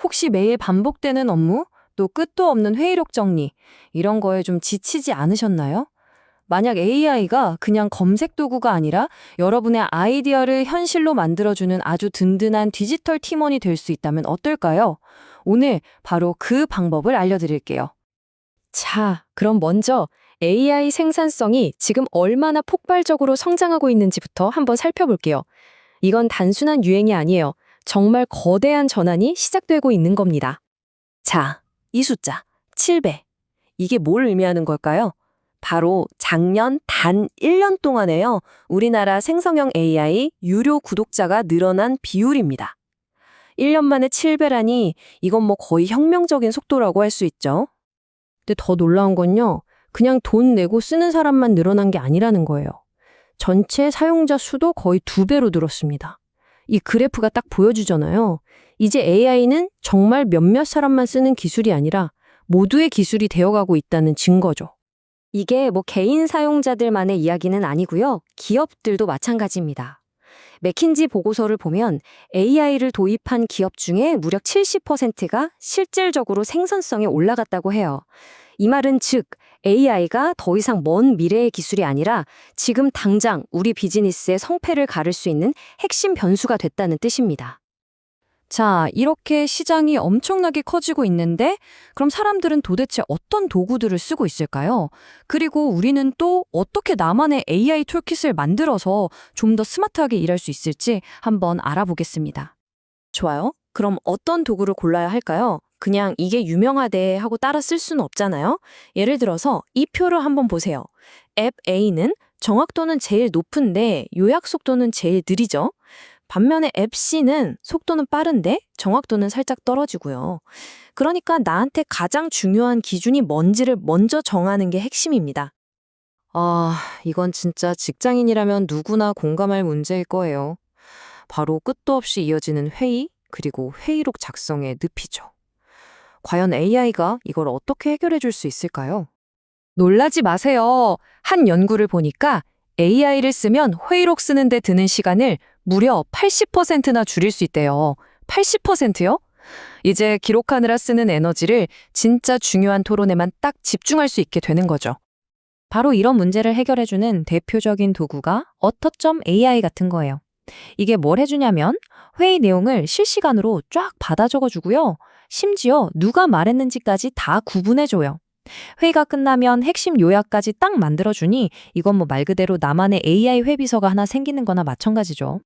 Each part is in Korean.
혹시 매일 반복되는 업무, 또 끝도 없는 회의록 정리, 이런 거에 좀 지치지 않으셨나요? 만약 AI가 그냥 검색 도구가 아니라 여러분의 아이디어를 현실로 만들어주는 아주 든든한 디지털 팀원이 될 수 있다면 어떨까요? 오늘 바로 그 방법을 알려드릴게요. 자, 그럼 먼저 AI 생산성이 지금 얼마나 폭발적으로 성장하고 있는지부터 한번 살펴볼게요. 이건 단순한 유행이 아니에요. 정말 거대한 전환이 시작되고 있는 겁니다. 자, 이 숫자, 7배. 이게 뭘 의미하는 걸까요? 바로 작년 단 1년 동안에요. 우리나라 생성형 AI 유료 구독자가 늘어난 비율입니다. 1년 만에 7배라니 이건 뭐 거의 혁명적인 속도라고 할 수 있죠. 근데 더 놀라운 건요. 그냥 돈 내고 쓰는 사람만 늘어난 게 아니라는 거예요. 전체 사용자 수도 거의 2배로 늘었습니다. 이 그래프가 딱 보여주잖아요. 이제 AI는 정말 몇몇 사람만 쓰는 기술이 아니라 모두의 기술이 되어가고 있다는 증거죠. 이게 뭐 개인 사용자들만의 이야기는 아니고요. 기업들도 마찬가지입니다. 맥킨지 보고서를 보면 AI를 도입한 기업 중에 무려 70%가 실질적으로 생산성이 올라갔다고 해요. 이 말은 즉 AI가 더 이상 먼 미래의 기술이 아니라 지금 당장 우리 비즈니스의 성패를 가를 수 있는 핵심 변수가 됐다는 뜻입니다. 자, 이렇게 시장이 엄청나게 커지고 있는데 그럼 사람들은 도대체 어떤 도구들을 쓰고 있을까요? 그리고 우리는 또 어떻게 나만의 AI 툴킷을 만들어서 좀 더 스마트하게 일할 수 있을지 한번 알아보겠습니다. 좋아요. 그럼 어떤 도구를 골라야 할까요? 그냥 이게 유명하대 하고 따라 쓸 수는 없잖아요. 예를 들어서 이 표를 한번 보세요. 앱 A는 정확도는 제일 높은데 요약 속도는 제일 느리죠. 반면에 앱 C는 속도는 빠른데 정확도는 살짝 떨어지고요. 그러니까 나한테 가장 중요한 기준이 뭔지를 먼저 정하는 게 핵심입니다. 아, 이건 진짜 직장인이라면 누구나 공감할 문제일 거예요. 바로 끝도 없이 이어지는 회의, 그리고 회의록 작성의 늪이죠. 과연 AI가 이걸 어떻게 해결해 줄 수 있을까요? 놀라지 마세요. 한 연구를 보니까 AI를 쓰면 회의록 쓰는데 드는 시간을 무려 80%나 줄일 수 있대요. 80%요? 이제 기록하느라 쓰는 에너지를 진짜 중요한 토론에만 딱 집중할 수 있게 되는 거죠. 바로 이런 문제를 해결해주는 대표적인 도구가 어터점 AI 같은 거예요. 이게 뭘 해주냐면 회의 내용을 실시간으로 쫙 받아 적어주고요. 심지어 누가 말했는지까지 다 구분해줘요. 회의가 끝나면 핵심 요약까지 딱 만들어주니 이건 뭐 말 그대로 나만의 AI 회비서가 하나 생기는 거나 마찬가지죠.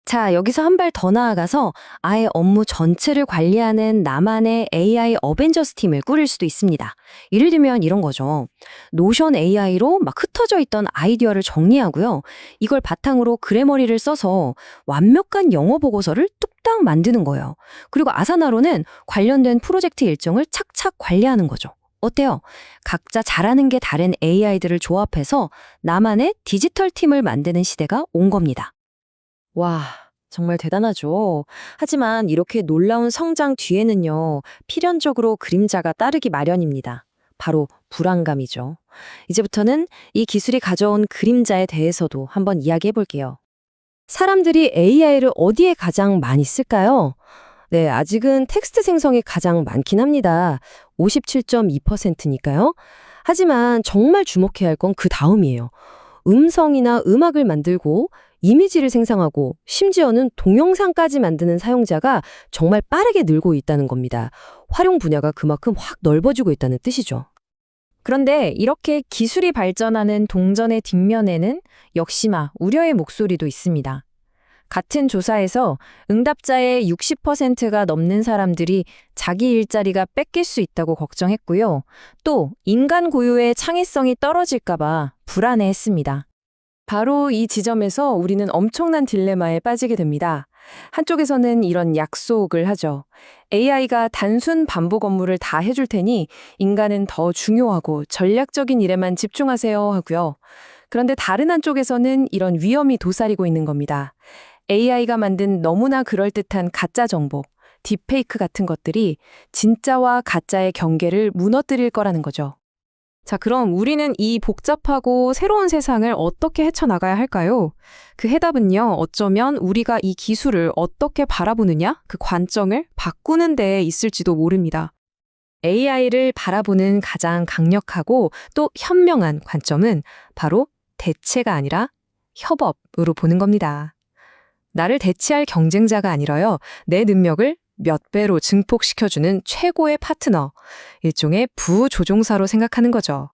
자, 여기서 한 발 더 나아가서 아예 업무 전체를 관리하는 나만의 AI 어벤져스 팀을 꾸릴 수도 있습니다. 예를 들면 이런 거죠. 노션 AI로 막 흩어져 있던 아이디어를 정리하고요. 이걸 바탕으로 그래머리를 써서 완벽한 영어 보고서를 뚝딱 만드는 거예요. 그리고 아사나로는 관련된 프로젝트 일정을 착착 관리하는 거죠. 어때요? 각자 잘하는 게 다른 AI들을 조합해서 나만의 디지털 팀을 만드는 시대가 온 겁니다. 와, 정말 대단하죠. 하지만 이렇게 놀라운 성장 뒤에는요, 필연적으로 그림자가 따르기 마련입니다. 바로 불안감이죠. 이제부터는 이 기술이 가져온 그림자에 대해서도 한번 이야기해 볼게요. 사람들이 AI를 어디에 가장 많이 쓸까요? 네, 아직은 텍스트 생성이 가장 많긴 합니다. 57.2%니까요. 하지만 정말 주목해야 할 건 그 다음이에요. 음성이나 음악을 만들고 이미지를 생성하고 심지어는 동영상까지 만드는 사용자가 정말 빠르게 늘고 있다는 겁니다. 활용 분야가 그만큼 확 넓어지고 있다는 뜻이죠. 그런데 이렇게 기술이 발전하는 동전의 뒷면에는 역시나 우려의 목소리도 있습니다. 같은 조사에서 응답자의 60%가 넘는 사람들이 자기 일자리가 뺏길 수 있다고 걱정했고요. 또 인간 고유의 창의성이 떨어질까 봐 불안해했습니다. 바로 이 지점에서 우리는 엄청난 딜레마에 빠지게 됩니다. 한쪽에서는 이런 약속을 하죠. AI가 단순 반복 업무를 다 해줄 테니 인간은 더 중요하고 전략적인 일에만 집중하세요 하고요. 그런데 다른 한쪽에서는 이런 위험이 도사리고 있는 겁니다. AI가 만든 너무나 그럴듯한 가짜 정보, 딥페이크 같은 것들이 진짜와 가짜의 경계를 무너뜨릴 거라는 거죠. 자, 그럼 우리는 이 복잡하고 새로운 세상을 어떻게 헤쳐나가야 할까요? 그 해답은요, 어쩌면 우리가 이 기술을 어떻게 바라보느냐, 그 관점을 바꾸는 데에 있을지도 모릅니다. AI를 바라보는 가장 강력하고 또 현명한 관점은 바로 대체가 아니라 협업으로 보는 겁니다. 나를 대체할 경쟁자가 아니라요, 내 능력을 몇 배로 증폭시켜주는 최고의 파트너, 일종의 부조종사로 생각하는 거죠.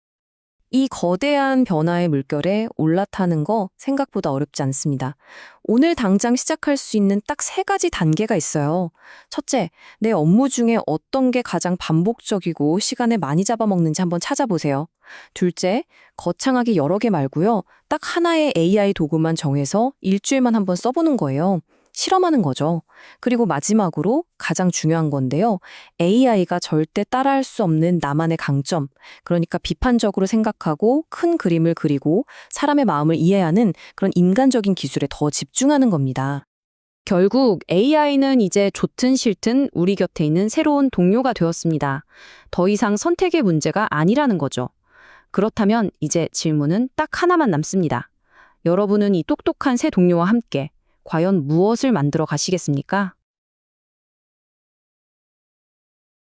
이 거대한 변화의 물결에 올라타는 거 생각보다 어렵지 않습니다. 오늘 당장 시작할 수 있는 딱 3가지 단계가 있어요. 첫째, 내 업무 중에 어떤 게 가장 반복적이고 시간을 많이 잡아먹는지 한번 찾아보세요. 둘째, 거창하게 여러 개 말고요. 딱 하나의 AI 도구만 정해서 일주일만 한번 써보는 거예요. 실험하는 거죠. 그리고 마지막으로 가장 중요한 건데요. AI가 절대 따라할 수 없는 나만의 강점, 그러니까 비판적으로 생각하고 큰 그림을 그리고 사람의 마음을 이해하는 그런 인간적인 기술에 더 집중하는 겁니다. 결국 AI는 이제 좋든 싫든 우리 곁에 있는 새로운 동료가 되었습니다. 더 이상 선택의 문제가 아니라는 거죠. 그렇다면 이제 질문은 딱 하나만 남습니다. 여러분은 이 똑똑한 새 동료와 함께 과연 무엇을 만들어 가시겠습니까?